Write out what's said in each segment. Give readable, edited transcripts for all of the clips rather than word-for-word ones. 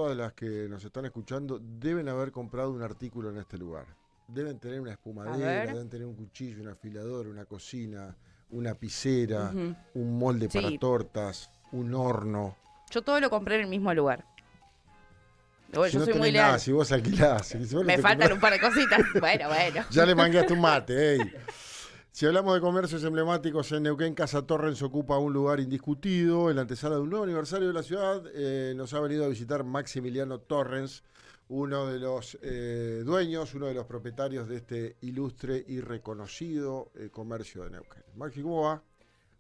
Todas las que nos están escuchando deben haber comprado un artículo en este lugar. Deben tener una A espumadera, ver. deben tener un cuchillo, un afilador, una cocina, una piscera, Ujú. un molde para Sí, tortas, un horno. yo todo lo compré en el mismo lugar. Bueno, Si yo no soy muy tenés nada, leal. si vos alquilás, si vos no Me te faltan comprás, un par de cositas. Bueno, bueno. ya le mangueaste un mate, ey. Si hablamos de comercios emblemáticos en Neuquén, Casa Torrens ocupa un lugar indiscutido. En la antesala de un nuevo aniversario de la ciudad, nos ha venido a visitar Maximiliano Torrens, uno de los dueños, uno de los propietarios de este ilustre y reconocido comercio de Neuquén. Maxi, ¿cómo va?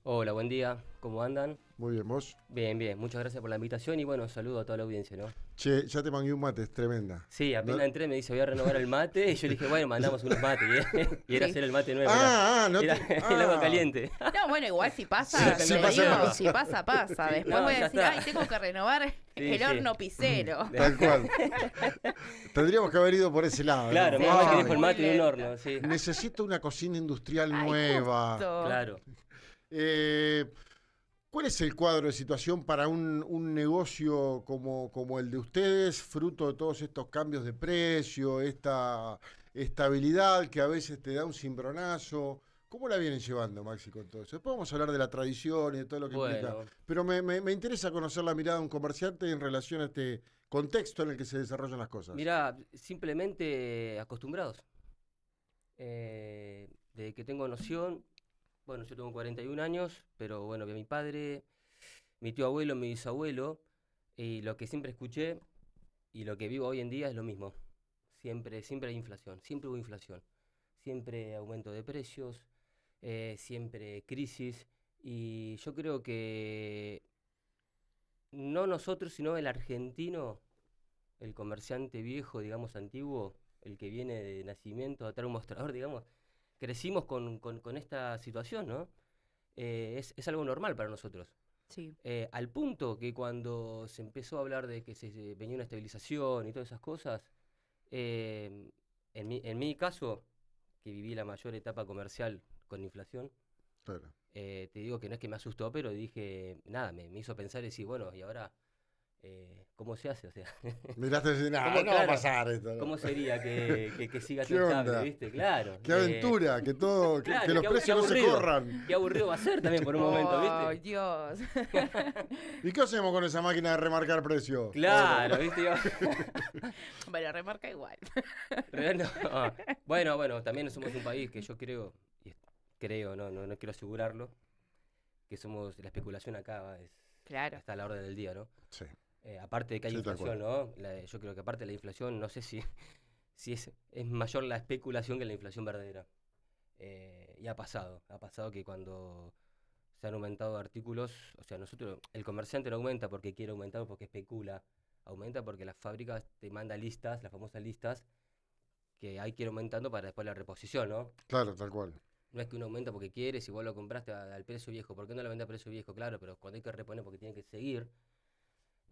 Hola, buen día, ¿cómo andan? Muy bien, ¿vos? Bien, bien, muchas gracias por la invitación y bueno, saludo a toda la audiencia, ¿no? Che, ya te mangué un mate, es tremenda. Sí, ¿No? apenas entré me dice voy a renovar el mate y yo le dije, bueno, mandamos unos mates y era Sí. hacer el mate nuevo, No era te... el agua Ah, caliente. No, bueno, igual si pasa, Sí, te sí pasa, digo, pasa. si pasa, pasa. Sí, Después no, voy a ya decir, está. ay, tengo que renovar Sí, el sí. horno pisero. tal cual. Tendríamos que haber ido por ese lado, Claro, ¿no? menos mal que Ay, dijo el Muy mate y un lento. horno, sí, necesito una cocina industrial Ay, nueva. justo. claro. Eh, ¿Cuál es el cuadro de situación para un negocio como el de ustedes, fruto de todos estos cambios de precio, esta estabilidad que a veces te da un cimbronazo? ¿Cómo la vienen llevando, Maxi, con todo eso? Después vamos a hablar de la tradición y de todo lo que implica. Bueno, Pero me interesa conocer la mirada de un comerciante en relación a este contexto en el que se desarrollan las cosas. mira, simplemente acostumbrados. Desde que tengo noción, bueno, yo tengo 41 años, pero bueno, que mi padre, mi tío abuelo, mi bisabuelo, y lo que siempre escuché y lo que vivo hoy en día es lo mismo. Siempre hay inflación, siempre hubo inflación, siempre aumento de precios, siempre crisis. Y yo creo que no nosotros, sino el argentino, el comerciante viejo, digamos, antiguo, el que viene de nacimiento a traer un mostrador, digamos, crecimos con esta situación, ¿no? Es algo normal para nosotros. Sí. Al punto que cuando se empezó a hablar de que se venía una estabilización y todas esas cosas, en mi caso, que viví la mayor etapa comercial con inflación, Claro. te digo que no es que me asustó, pero dije, nada, me hizo pensar y decir, bueno, ¿y ahora cómo se hace? O sea, Miraste y decís, no, ¿cómo, no va a claro, pasar esto. ¿No? cómo sería que siga ¿Qué todo estable, onda? ¿viste? Claro. Qué aventura, que Claro, los precios no se corran. qué aburrido va a ser también por un momento, Ay, ¿viste? Dios. ¿Y qué hacemos con esa máquina de remarcar precios? Claro, ¿viste? Bueno, remarca igual. No. Bueno, también somos un país que yo creo, creo, no quiero asegurarlo, que somos, la especulación acá Claro. está a la orden del día, ¿no? Sí, Aparte de que hay sí, tal inflación, cual. ¿no? Yo creo que aparte de la inflación, no sé si es mayor la especulación que la inflación verdadera. Y ha pasado que cuando se han aumentado artículos, o sea, el comerciante no aumenta porque quiere aumentar o porque especula, aumenta porque las fábricas te mandan listas, las famosas listas, que hay que ir aumentando para después la reposición, ¿no? Claro, tal cual. No es que uno aumenta porque quiere, si vos lo compraste al precio viejo, ¿por qué no lo vendés a precio viejo? Claro, pero cuando hay que reponer porque tiene que seguir,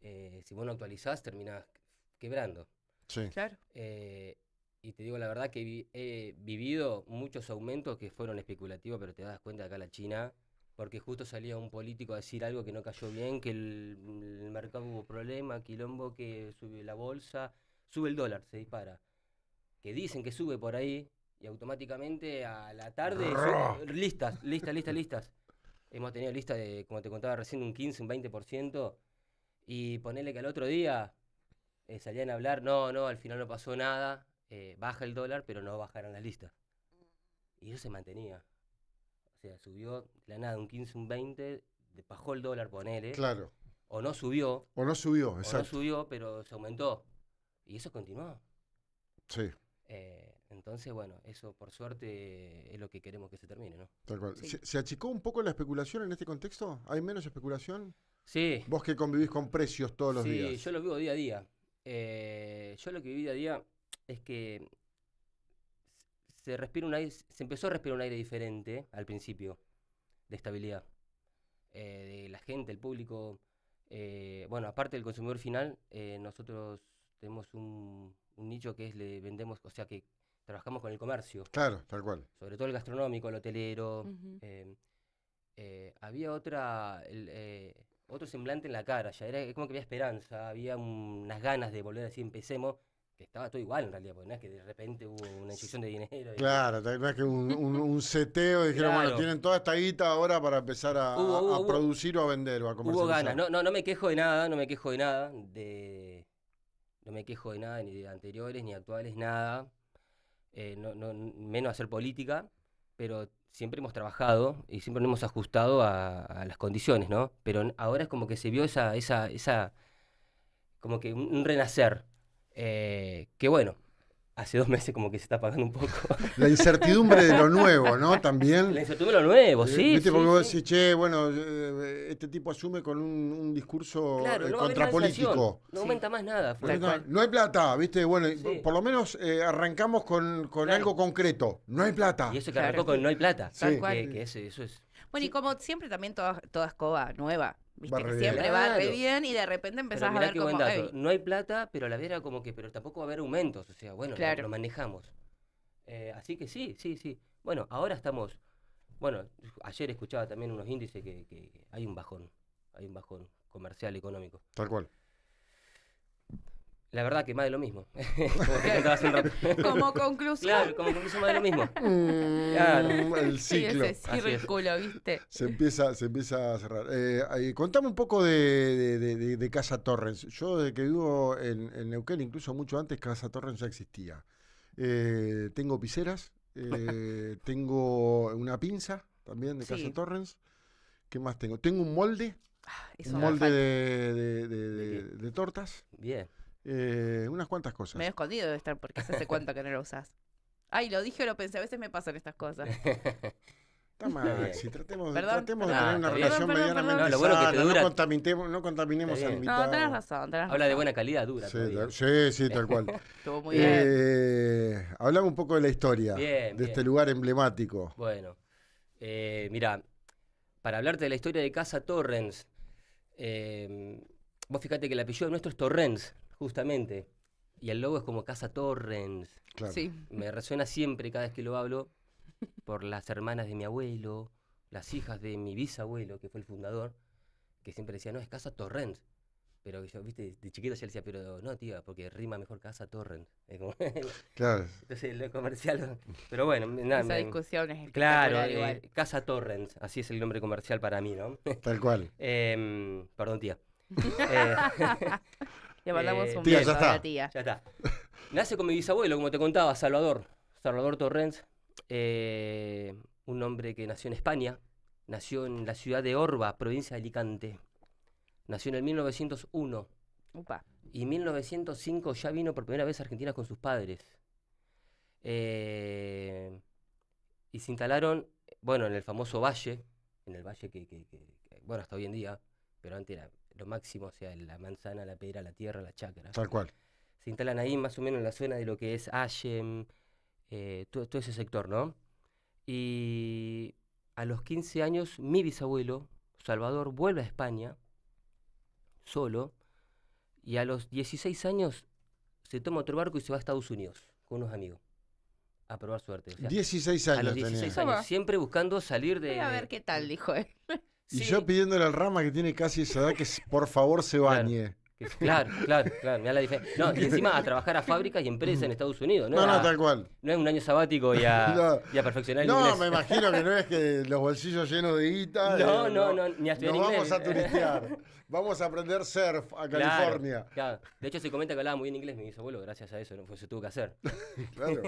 si vos no actualizás, terminás quebrando. Sí. Claro. Y te digo la verdad que he vivido muchos aumentos que fueron especulativos, pero te das cuenta acá la China, porque justo salía un político a decir algo que no cayó bien, que el mercado hubo problema, quilombo, que sube la bolsa, sube el dólar, se dispara. Que dicen que sube por ahí y automáticamente a la tarde listas. Hemos tenido listas de, como te contaba recién, un 15, un 20%, y ponele que al otro día salían a hablar, no, al final no pasó nada, baja el dólar, pero no bajaron las listas. Y eso se mantenía. O sea, subió de la nada un 15, un 20, bajó el dólar, ponele, Claro. o no subió, O no subió, exacto. pero se aumentó. Y eso continuó. Sí, Entonces, bueno, eso por suerte es lo que queremos que se termine, ¿no? tal cual. Sí. ¿Se achicó un poco la especulación en este contexto? ¿Hay menos especulación? Sí, Vos que convivís con precios todos los sí, días. yo lo vivo día a día. Yo lo que viví día a día es que se empezó a respirar un aire diferente al principio, de estabilidad. De la gente, el público. Bueno, aparte del consumidor final, nosotros tenemos un nicho que es le vendemos, o sea que trabajamos con el comercio, Claro, tal cual. sobre todo el gastronómico, el hotelero. Ujú. Había otra, otro semblante en la cara, ya era como que había esperanza, había unas ganas de volver a decir empecemos, que estaba todo igual en realidad, porque no es que de repente hubo una inyección de dinero. Claro, no es que un seteo y dijeron, bueno, Claro, tienen toda esta guita ahora para empezar a hubo producir o a vender o a hubo ganas, comercializar. no me quejo de nada, no me quejo de nada, no me quejo de nada, ni de anteriores, ni actuales, nada, menos hacer política, pero siempre hemos trabajado y siempre nos hemos ajustado a las condiciones, ¿no? Pero ahora es como que se vio como que un renacer, que bueno, hace 2 meses como que se está apagando un poco. La incertidumbre de lo nuevo, ¿no? También. La incertidumbre de lo nuevo, sí, ¿Viste? sí, Porque vos sí. decís, che, bueno, este tipo asume con un discurso Claro, no va a haber más inflación, contrapolítico. no Sí. aumenta más nada. Tal No, cual. no hay plata, ¿viste? Bueno, Sí. por lo menos arrancamos con Claro. algo concreto. No hay plata. Y eso que Claro. arrancó con no hay plata. Sí. Tal cual. Que eso es. Bueno, y como siempre también toda escoba nueva, viste, Va que re siempre bien. va re Claro. bien y de repente Pero empezás a mirá ver qué como, buen dato. "Ey, No hay plata, pero a la vez era como que, pero tampoco va a haber aumentos. O sea, bueno, Claro. lo manejamos. Así que sí, sí, sí. Bueno, ahora estamos. Bueno, ayer escuchaba también unos índices que hay un bajón. Hay un bajón comercial, económico. Tal cual. La verdad que más de lo mismo. Como te contaba hace un rato. como conclusión". Claro, como conclusión más de lo mismo. Claro. El Sí, ciclo ese círculo, ¿viste? se empieza a cerrar. Contame un poco de Casa Torrens. Yo desde que vivo en Neuquén, incluso mucho antes, Casa Torrens ya existía. Tengo piseras, tengo una pinza también de Casa Sí. Torrens. ¿Qué más tengo? Tengo un molde, Eso un me molde falta. de tortas. Bien. Unas cuantas cosas. Medio escondido debe estar porque hace cuánto que no lo usás. Ay, lo dije o lo pensé, a veces me pasan estas cosas. Está Maxi, tratemos de Perdón, tener perdón. una Está bien. relación Perdón, medianamente No, lo bueno que te sana, dura- no contaminemos Está al bien. invitado. No, tenés razón, tenés Habla de razón. buena calidad, dura. Sí, todavía. sí, tal cual. Estuvo muy bien. Hablame un poco de la historia Bien, de bien. este lugar emblemático. Bueno, mira, para hablarte de la historia de Casa Torrens, vos fíjate que el apellido nuestro es Torrens, justamente, y el logo es como Casa Torrens. Claro. Sí. Me resuena siempre cada vez que lo hablo por las hermanas de mi abuelo, las hijas de mi bisabuelo, que fue el fundador, que siempre decía, no, es Casa Torrens. Pero yo, viste, de chiquito ya le decía, pero no, tía, porque rima mejor Casa Torrens. Es como- Claro. Entonces, lo comercial. Pero bueno, nada, Esa discusión es claro, espectacular igual. Casa Torrens, así es el nombre comercial para mí, ¿no? Tal cual. Perdón, tía. Eh, Le mandamos un Tía, beso ya a está. la tía. ya está. Nace con mi bisabuelo, como te contaba, Salvador Torrens, un hombre que nació en España, nació en la ciudad de Orba, provincia de Alicante. Nació en el 1901 Upa. y en 1905 ya vino por primera vez a Argentina con sus padres. Y se instalaron, bueno, en el famoso valle, en el valle bueno, hasta hoy en día, pero antes era lo máximo, o sea, la manzana, la pera, la tierra, la chacra. Tal cual. Se instalan ahí más o menos en la zona de lo que es Allen, todo ese sector, ¿no? Y a los 15 años, mi bisabuelo, Salvador, vuelve a España, solo, y a los 16 años se toma otro barco y se va a Estados Unidos con unos amigos a probar suerte. O sea, 16 a años los tenía. 16 Toma. años, siempre buscando salir Voy de... a ver qué tal, dijo él. Y Sí, yo pidiéndole al Rama que tiene casi esa edad que por favor se Claro. bañe. claro, mirá la diferencia. No, y encima a trabajar a fábricas y empresas en Estados Unidos, No, era- tal cual. no es un año sabático y No. y a perfeccionar el No, inglés. me imagino que no es que los bolsillos llenos de guita. No, ni a estudiar Nos inglés. vamos a turistear. Vamos a aprender surf a Claro, California. claro. De hecho, se comenta que hablaba muy bien inglés mi bisabuelo, gracias a eso, ¿no? Pues se tuvo que hacer. Claro.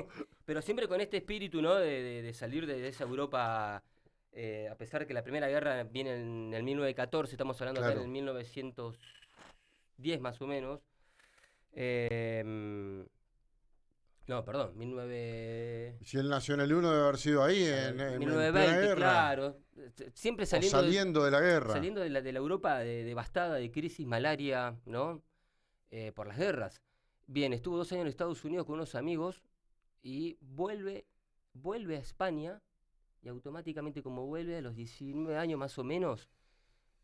Pero siempre con este espíritu, ¿no? De salir de esa Europa, a pesar que la Primera Guerra viene en el 1914, estamos hablando acá Claro. en el 1910 más o menos. No, perdón, 19... Si él nació en el 1 debe haber sido ahí, en plena 1920, guerra. claro. Siempre O saliendo, saliendo de la guerra. saliendo de la Europa devastada, de crisis, malaria, ¿no? Por las guerras. Bien, estuvo 2 años en Estados Unidos con unos amigos y vuelve a España y automáticamente como vuelve a los 19 años más o menos,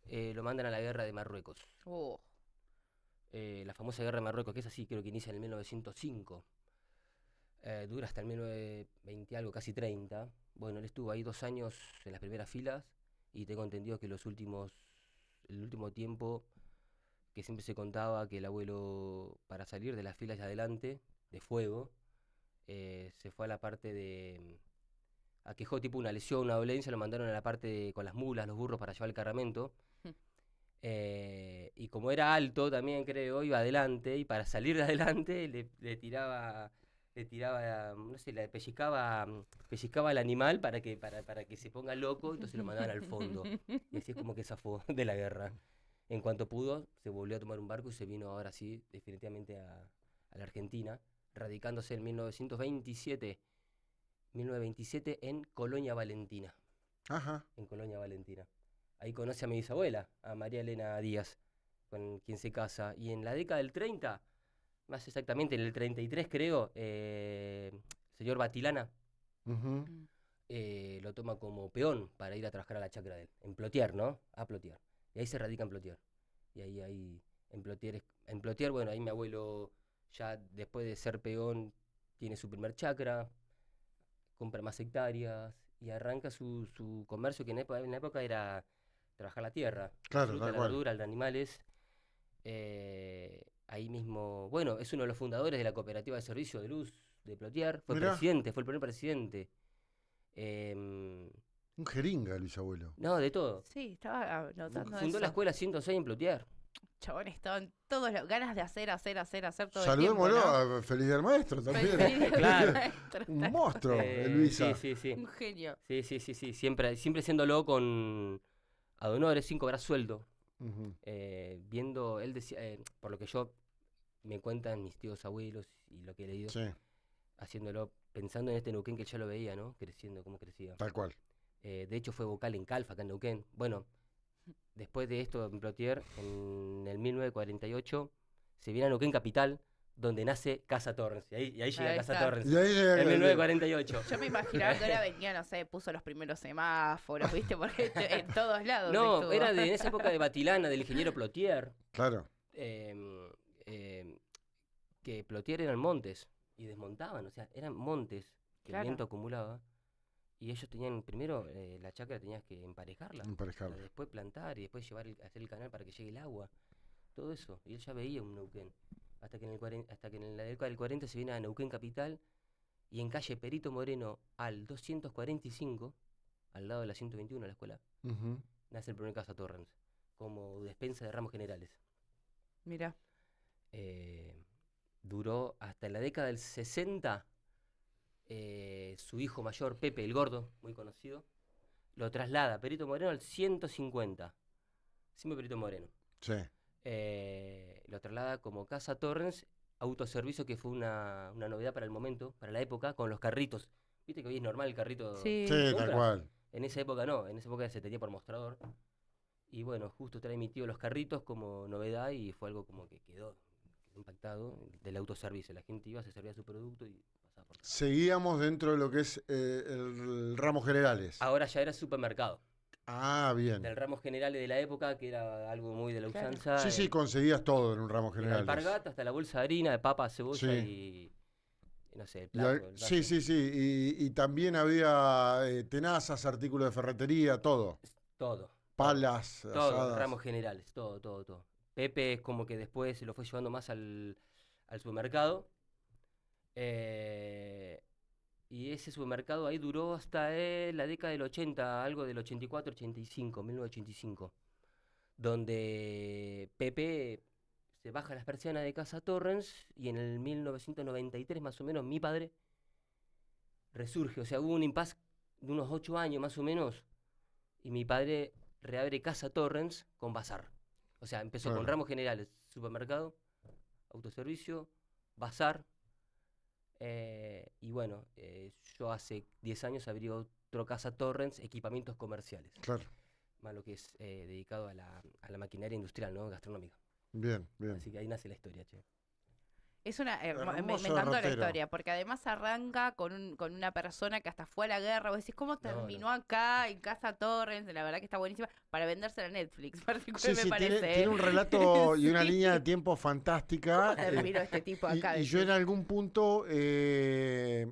lo mandan a la guerra de Marruecos. Oh, La famosa guerra de Marruecos, que es así, creo que inicia en el 1905. Dura hasta el 1920 algo, casi 30. Bueno, él estuvo ahí 2 años en las primeras filas y tengo entendido que los últimos el último tiempo, que siempre se contaba que el abuelo, para salir de las filas de adelante, de fuego, se fue a la parte de... aquejó tipo una lesión, una dolencia, lo mandaron a la parte con las mulas, los burros para llevar el cargamento. Y como era alto también, creo, iba adelante, y para salir de adelante le tiraba, no sé, le pellizcaba al animal para que se ponga loco, entonces lo mandaban al fondo. Y así es como que zafó de la guerra. En cuanto pudo, se volvió a tomar un barco y se vino ahora sí, definitivamente a la Argentina, radicándose en 1927 en Colonia Valentina. Ajá. En Colonia Valentina. Ahí conoce a mi bisabuela, a María Elena Díaz, con quien se casa. Y en la década del 30, más exactamente en el 33 creo, el señor Batilana Ujú. lo toma como peón para ir a trabajar a la chacra de él, en Plotier, ¿no? A Plotier. Y ahí se radica en Plotier. Y ahí en Plotier, bueno, ahí mi abuelo ya después de ser peón tiene su primer chacra, compra más hectáreas y arranca su comercio, que en la época era trabajar la tierra, la Claro, fruta, tal la cual. verdura, los animales. Ahí mismo, bueno, es uno de los fundadores de la cooperativa de servicio de luz de Plotier, fue Mirá. presidente, fue el primer presidente. Em, Un jeringa, Luis Abuelo. no, de todo. Sí, estaba notando Fundó la eso. escuela 106 en Plotier. Chabón, estaban todos los ganas de hacer todo el Saludémoslo tiempo, ¿no? a Feliz del Maestro también. Feliz Claro. maestro, Un tal monstruo, Sí, Luisa. sí, sí. Un genio. Sí. Siempre haciéndolo con adonores, sin cobrar sueldo. Ujú. Viendo, él decía, por lo que yo me cuentan mis tíos abuelos y lo que he leído, Sí, haciéndolo, pensando en este Neuquén que ya lo veía, ¿no? Creciendo, cómo crecía. tal cual. De hecho fue vocal en Calfa, acá en Neuquén. Bueno, después de esto en Plotier, en el 1948, se viene a Neuquén Capital, donde nace Casa Torrens. Y ahí llega Ahí Casa está. Torrens. Y ahí llega En 1948. Yo me imaginaba que ahora venía, no sé, puso los primeros semáforos, ¿viste? Porque en todos lados No, estuvo. era en esa época de Batilana, del ingeniero Plotier. Claro. em, em, que Plotier eran montes y desmontaban, o sea, eran montes que Claro. el viento acumulaba. Y ellos tenían, primero, la chacra tenías que emparejarla, Emparejarla. después plantar y después hacer el canal para que llegue el agua. Todo eso. Y él ya veía un Neuquén. Hasta que en la década del 40 se viene a Neuquén Capital y en calle Perito Moreno al 245, al lado de la 121, la escuela, Ujú. nace el primer Casa Torrens, como despensa de ramos generales. Mira, Duró hasta la década del 60. Su hijo mayor, Pepe el Gordo, muy conocido, lo traslada a Perito Moreno al 150. Siempre Perito Moreno. Sí. Lo traslada como Casa Torrens, autoservicio, que fue una novedad para el momento, para la época, con los carritos. Viste que hoy es normal el carrito. sí. Sí, de tal compra. cual. En esa época no, en esa época se tenía por mostrador. Y bueno, justo trae mi tío los carritos como novedad y fue algo como que quedó impactado del autoservicio. La gente iba, se servía su producto y pasaba por acá. Seguíamos dentro de lo que es el ramo generales. Ahora ya era supermercado. Ah, bien. Del ramo generales de la época, que era algo muy de la Claro. usanza. Sí, sí, conseguías todo en un ramo de la generales. alpargata hasta la bolsa de harina, de papa, cebolla Sí. y no sé, el Y plato, hay- el sí, vaso. sí. Y también había tenazas, artículos de ferretería, todo. Todo. Palas, Todo, asadas. ramos generales, todo. Pepe es como que después se lo fue llevando más al supermercado. Y ese supermercado ahí duró hasta la década del 80, algo del 84, 85, 1985. Donde Pepe se baja las persianas de Casa Torrens y en el 1993 más o menos mi padre resurge. O sea, hubo un impasse de unos 8 años más o menos y mi padre reabre Casa Torrens con bazar. O sea, empezó con Claro. ramos generales, supermercado, autoservicio, bazar. Y bueno, yo hace 10 años abrí otro Casa Torrens, equipamientos comerciales. Claro. Más lo que es dedicado a la maquinaria industrial, ¿no? Gastronómica. Bien, bien. Así que ahí nace la historia, che. Es una me Hermoso encantó la derrotero. historia, porque además arranca con una persona que hasta fue a la guerra. Vos decís, ¿cómo terminó no. acá en Casa Torrens? La verdad que está buenísima para vendérsela a Netflix, particular Sí, me sí, parece. tiene un relato y una Sí. línea de tiempo fantástica. ¿Cómo terminó este tipo acá? Y yo en Decís. algún punto Te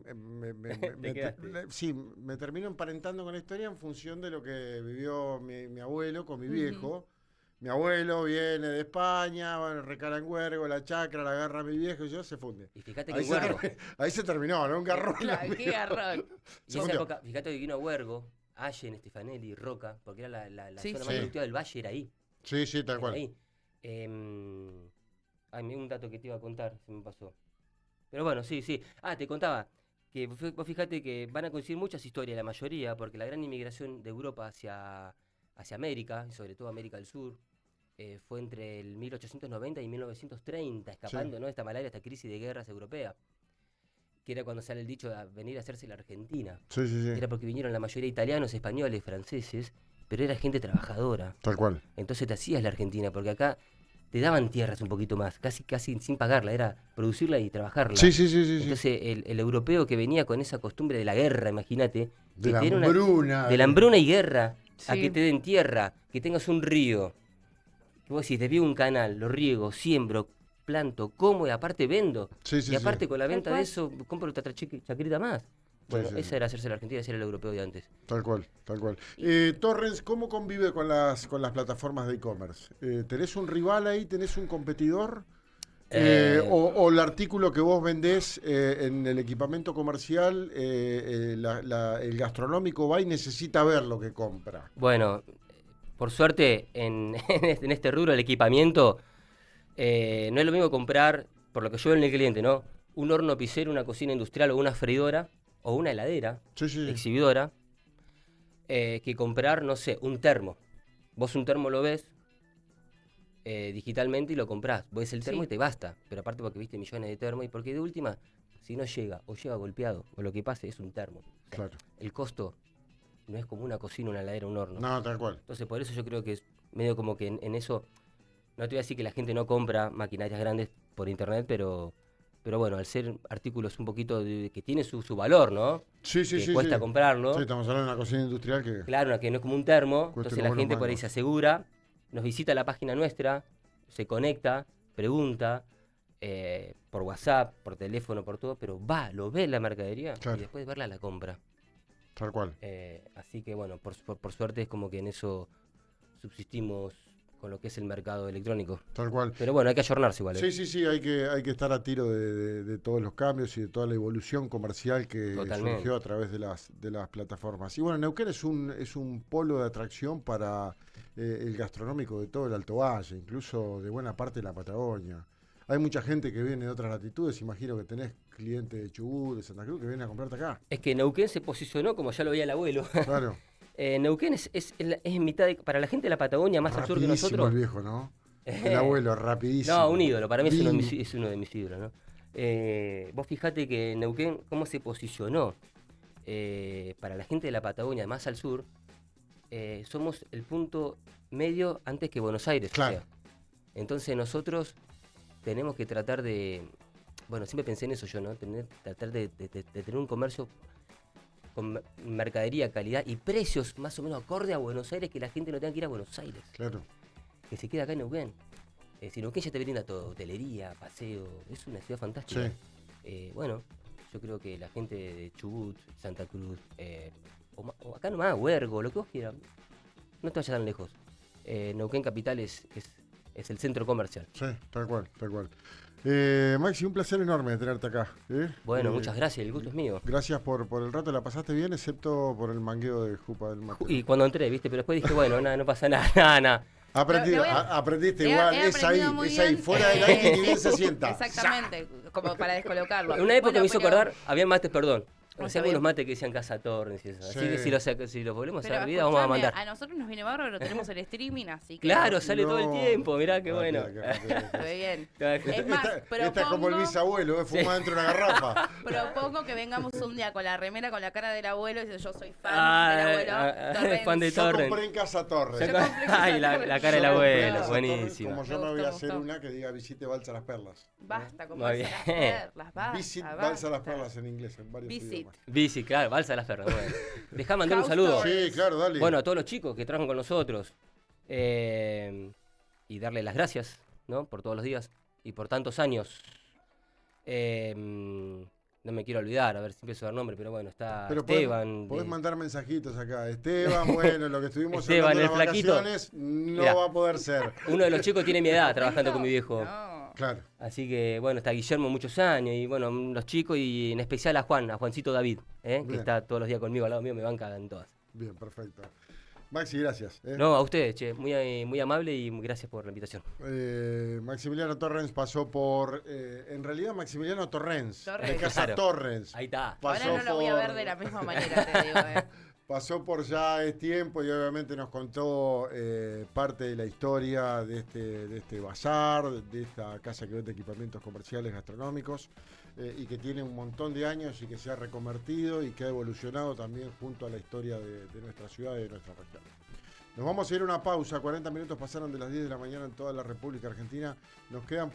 quedaste. sí, me termino emparentando con la historia en función de lo que vivió mi abuelo con mi Ujú. viejo. Mi abuelo viene de España, bueno, recala en Huergo, la chacra, la agarra mi viejo y yo se funde. Y fíjate que Ahí en se, Huergo, ahí se terminó, ¿no? Un garrón. Claro, qué garrón. y Se esa fundió. época, fíjate que vino a Huergo, Allen, Stefanelli, Roca, porque era la Sí, zona sí. más productiva del valle, era ahí. Sí, sí, tal Era cual. ahí. Un dato que te iba a contar, se me pasó. Pero bueno, sí, sí. Te contaba que vos fíjate que van a coincidir muchas historias, la mayoría, porque la gran inmigración de Europa hacia América, y sobre todo América del Sur, fue entre el 1890 y 1930, escapando, ¿no?, esta malaria, esta crisis de guerras europea, que era cuando sale el dicho de venir a hacerse la Argentina. Sí, sí, sí. Era porque vinieron la mayoría italianos, españoles, franceses, pero era gente trabajadora. Tal cual. Entonces te hacías la Argentina, porque acá te daban tierras un poquito más, casi sin pagarla, era producirla y trabajarla. Sí, sí, sí, sí. Sí. Entonces el europeo que venía con esa costumbre de la guerra, imagínate, De que la te den hambruna. de la hambruna y guerra, a Sí. que te den tierra, que tengas un río, que vos decís, desvío un canal, lo riego, siembro, planto, como y aparte vendo. Sí, sí, Y aparte sí. con la Tal venta cual. de eso compro otra chacrita más. Bueno, sí. esa era hacerse la Argentina, ese era el europeo de antes. Tal cual, tal cual. Y- Torrens, ¿cómo convive con las plataformas de e-commerce? ¿Tenés un rival ahí? ¿Tenés un competidor? O el artículo que vos vendés en el equipamiento comercial, el gastronómico va y necesita ver lo que compra. Bueno, por suerte en este rubro del equipamiento no es lo mismo comprar, por lo que yo veo en el cliente, ¿no?, un horno pisero, una cocina industrial o una freidora o una heladera Sí, sí. exhibidora, que comprar, no sé, un termo. Vos un termo lo ves digitalmente y lo comprás. Ves el termo Sí. y te basta. Pero aparte porque viste millones de termos y porque de última, si no llega o llega golpeado o lo que pase es un termo. O sea, Claro. el costo no es como una cocina, una heladera, un horno. No, tal cual. Entonces por eso yo creo que es medio como que en eso, no te voy a decir que la gente no compra maquinarias grandes por internet, pero bueno, al ser artículos un poquito que tiene su valor, ¿no? Sí, sí, Que sí. cuesta sí. comprarlo. Sí, estamos hablando de una cocina industrial que... Claro, que no es como un termo, Cuesta entonces como la unos gente por ahí mangos. se asegura, nos visita la página nuestra, se conecta, pregunta, por WhatsApp, por teléfono, por todo, pero lo ve la mercadería Claro. y después de verla la compra. Tal cual. Así que bueno, por suerte es como que en eso subsistimos con lo que es el mercado electrónico. Tal cual. Pero bueno, hay que ayornarse igual. Sí, sí, sí, hay que estar a tiro de todos los cambios y de toda la evolución comercial que Totalmente. surgió a través de las plataformas. Y bueno, Neuquén es un polo de atracción para el gastronómico de todo el Alto Valle, incluso de buena parte de la Patagonia. Hay mucha gente que viene de otras latitudes, imagino que tenés clientes de Chubut, de Santa Cruz, que vienen a comprarte acá. Es que Neuquén se posicionó, como ya lo veía el abuelo. Claro. Neuquén es en mitad para la gente de la Patagonia más al sur que Rapidísimo nosotros. el viejo, ¿no? El abuelo, rapidísimo. No, un ídolo, para mí es uno de Bim. mis ídolos, ¿no? Vos fijate que Neuquén, cómo se posicionó para la gente de la Patagonia, más al sur, somos el punto medio antes que Buenos Aires. o Claro. sea. Entonces nosotros tenemos que tratar de, bueno, siempre pensé en eso yo, ¿no? Tratar de tener un comercio con mercadería, calidad y precios más o menos acorde a Buenos Aires, que la gente no tenga que ir a Buenos Aires, Claro. que se queda acá en Neuquén. Si Neuquén ya te brinda todo, hotelería, paseo, es una ciudad fantástica. Bueno, yo creo que la gente de Chubut, Santa Cruz, o acá nomás, Huergo, lo que vos quieras, no te vayas tan lejos. Neuquén Capital es el centro comercial. Sí, tal cual, tal cual. Maxi, un placer enorme tenerte acá. Bueno, muchas gracias, el gusto es mío. Gracias por el rato, la pasaste bien, excepto por el mangueo de Jupa del Mate. Y cuando entré, ¿viste? Pero después dije, bueno, nada, no pasa nada, nada. Aprendiste He igual, es ahí, aprendido muy es ahí, bien, fuera del aire y ni bien se sienta. Exactamente, como para descolocarlo. En una época Bueno, me hizo pero- acordar, había mates, perdón. Está Hacíamos bien. unos mates que decían Casa Torres y eso. Así Sí. que si los volvemos a Pero hacer vida, vamos a escuchame, mandar. a nosotros nos viene bárbaro, tenemos el streaming, así que... Claro, sale todo el No. tiempo, mirá qué Ah, bueno. Muy bien. Esta, Es más, esta es como el propongo- bisabuelo, fuma dentro de una garrafa. Propongo que vengamos un día con la remera con la cara del abuelo y dice, yo soy fan Ah, del abuelo. Torrens. fan de Yo Torrens. compré en Casa Torres. Yo compré Ay, la cara del Yo compré en abuelo, Casa Torres, buenísimo. Como yo Me me voy a gustó, hacer me gustó. una que diga visite Balsa Las Perlas. Basta, como Muy Balsa las bien. perlas, basta, Visit basta. Balsa Las Perlas en inglés, en varios Visit. idiomas. Bici, claro, Balsa de las Perras. Bueno. Dejá mandar un House saludo. Stories. Sí, claro, dale. Bueno, a todos los chicos que trabajan con nosotros. Y darle las gracias, ¿no? Por todos los días y por tantos años. no me quiero olvidar, a ver si empiezo a dar nombre, pero bueno, está Pero Esteban. podés mandar mensajitos acá. Esteban, bueno, lo que estuvimos Esteban, hablando el de las flaquito. vacaciones no Mirá. va a poder ser. Uno de los chicos tiene mi edad trabajando con mi viejo. No. Claro. Así que bueno, está Guillermo muchos años y bueno, los chicos y en especial a Juancito David, que Bien. está todos los días conmigo al lado mío, me banca en todas. Bien, perfecto. Maxi, gracias. No, a ustedes, che, muy amable y gracias por la invitación. Maximiliano Torrens pasó por, en realidad Maximiliano Torrens, de Torrens. Casa Claro. Torrens. Ahí está. Pasó Ahora no lo voy a por- ver de la misma manera, te digo, Pasó por ya es tiempo y obviamente nos contó parte de la historia de este bazar, de esta casa que vende equipamientos comerciales gastronómicos y que tiene un montón de años y que se ha reconvertido y que ha evolucionado también junto a la historia de nuestra ciudad y de nuestra región. Nos vamos a ir a una pausa, 40 minutos pasaron de las 10 de la mañana en toda la República Argentina, nos quedan